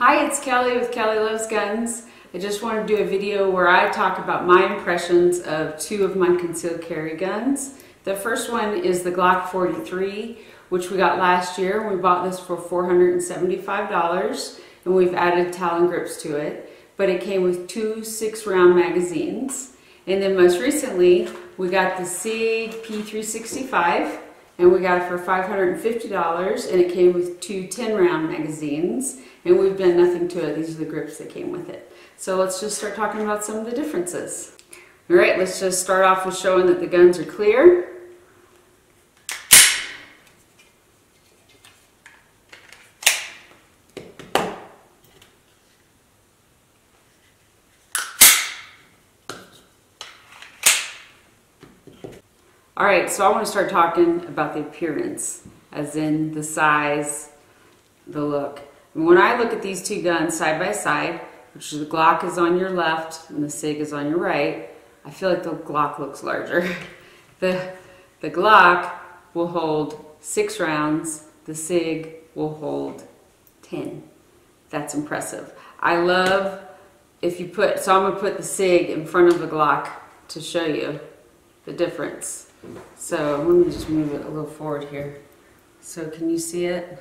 Hi, it's Kelly with Kelly Loves Guns. I just wanted to do a video where I talk about my impressions of two of my concealed carry guns. The first one is the Glock 43, which we got last year. We bought this for $475 and we've added Talon grips to it, but it came with two 6-round magazines. And then most recently, we got the Sig P365 and we got it for $550 and it came with two 10-round magazines. And we've done nothing to it. These are the grips that came with it. So let's just start talking about some of the differences. All right, let's just start off with showing that the guns are clear. All right, so I want to start talking about the appearance, as in the size, the look. And when I look at these two guns side by side, which the Glock is on your left and the Sig is on your right, I feel like the Glock looks larger. The Glock will hold 6 rounds, the Sig will hold 10. That's impressive. I love if you put, so I'm going to put the Sig in front of the Glock to show you the difference. So let me just move it a little forward here. So can you see it?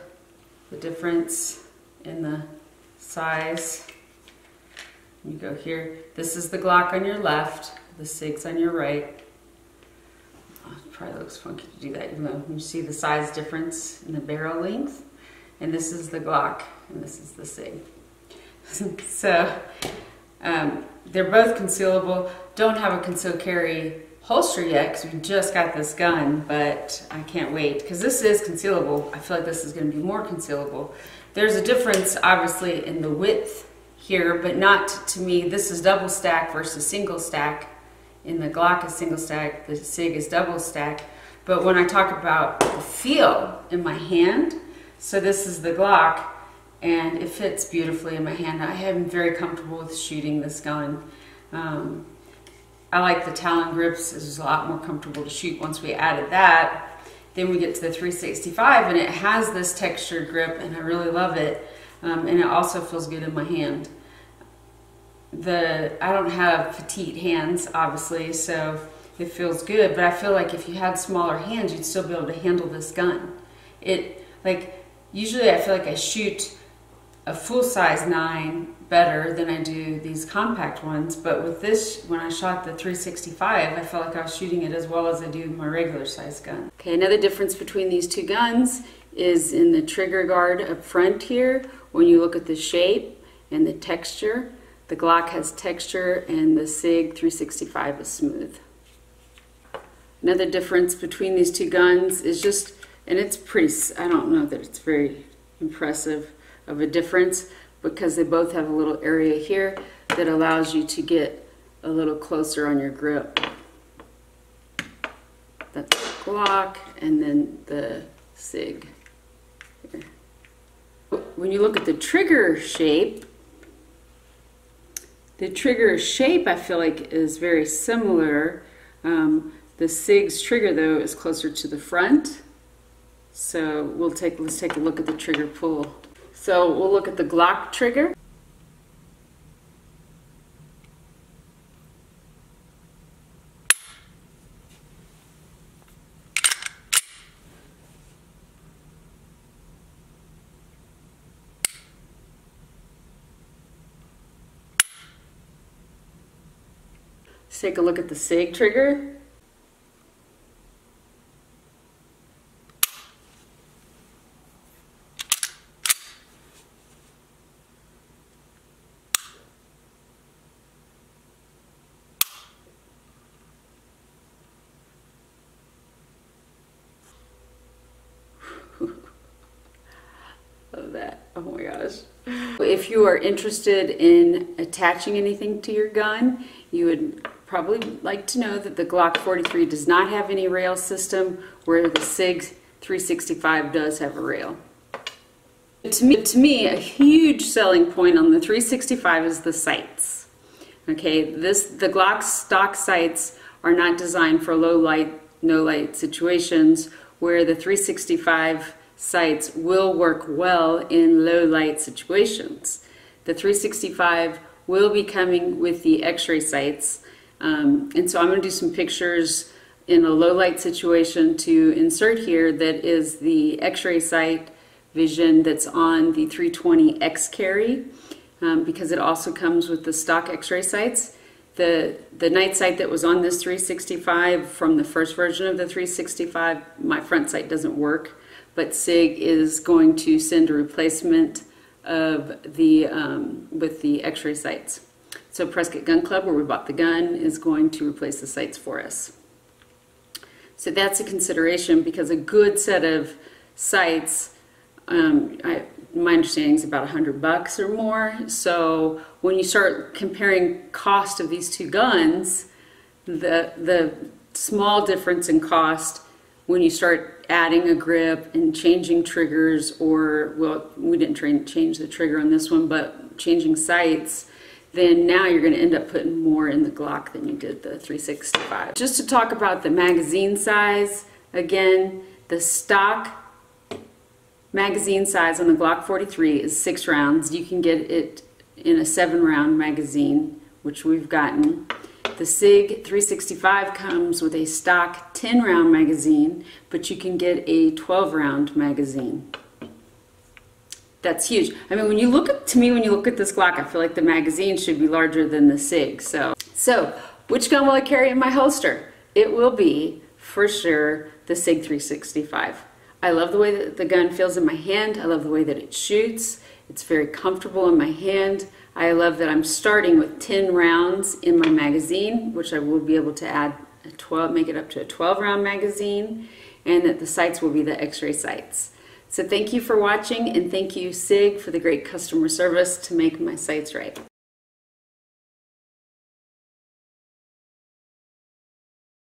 The difference in the size. You go here. This is the Glock on your left. The Sig's on your right. Oh, it probably looks funky to do that, even though you see the size difference in the barrel length. And this is the Glock, and this is the Sig. So they're both concealable. Don't have a concealed carry holster yet because we just got this gun, but I can't wait because this is concealable. I feel like this is going to be more concealable. There's a difference obviously in the width here, but not to me. This is double stack versus single stack. In the Glock is single stack, the Sig is double stack. But when I talk about the feel in my hand, so this is the Glock and it fits beautifully in my hand. I am very comfortable with shooting this gun. I like the Talon grips. This is a lot more comfortable to shoot. Once we added that, then we get to the 365 and it has this textured grip and I really love it. And it also feels good in my hand. I don't have petite hands, obviously, so it feels good, but I feel like if you had smaller hands, you'd still be able to handle this gun. Usually I feel like I shoot a full-size 9 better than I do these compact ones, but with this, when I shot the 365, I felt like I was shooting it as well as I do my regular size gun. Okay, another difference between these two guns is in the trigger guard up front here. When you look at the shape and the texture, the Glock has texture and the Sig 365 is smooth. Another difference between these two guns is just, and it's pretty, I don't know that it's very impressive of a difference, because they both have a little area here that allows you to get a little closer on your grip. That's the Glock and then the Sig here. When you look at the trigger shape I feel like is very similar. The Sig's trigger though is closer to the front. So let's take a look at the trigger pull. So we'll look at the Glock trigger. Let's take a look at the Sig trigger. Love that. Oh my gosh. If you are interested in attaching anything to your gun, you would probably like to know that the Glock 43 does not have any rail system, where the Sig 365 does have a rail. To me, a huge selling point on the 365 is the sights. Okay, the Glock stock sights are not designed for low light, no light situations, where the 365 sights will work well in low light situations. The 365 will be coming with the x-ray sights, and so I'm going to do some pictures in a low light situation to insert here that is the x-ray sight vision that's on the 320 X carry, because it also comes with the stock x-ray sights. The night sight that was on this 365 from the first version of the 365, my front sight doesn't work, but Sig is going to send a replacement of the with the x-ray sights. So Prescott Gun Club, where we bought the gun, is going to replace the sights for us. So that's a consideration, because a good set of sights, my understanding is about $100 or more. So when you start comparing cost of these two guns, the small difference in cost when you start adding a grip and changing triggers, or, well, we didn't change the trigger on this one, but changing sights, then now you're going to end up putting more in the Glock than you did the 365. Just to talk about the magazine size, again, the stock magazine size on the Glock 43 is 6 rounds. You can get it in a 7-round magazine, which we've gotten. The Sig 365 comes with a stock 10-round magazine, but you can get a 12-round magazine. That's huge. I mean, when you look at this Glock, I feel like the magazine should be larger than the Sig. So which gun will I carry in my holster? It will be, for sure, the Sig 365. I love the way that the gun feels in my hand. I love the way that it shoots. It's very comfortable in my hand. I love that I'm starting with 10 rounds in my magazine, which I will be able to add make it up to a 12-round magazine, and that the sights will be the x-ray sights. So thank you for watching, and thank you, Sig, for the great customer service to make my sights right.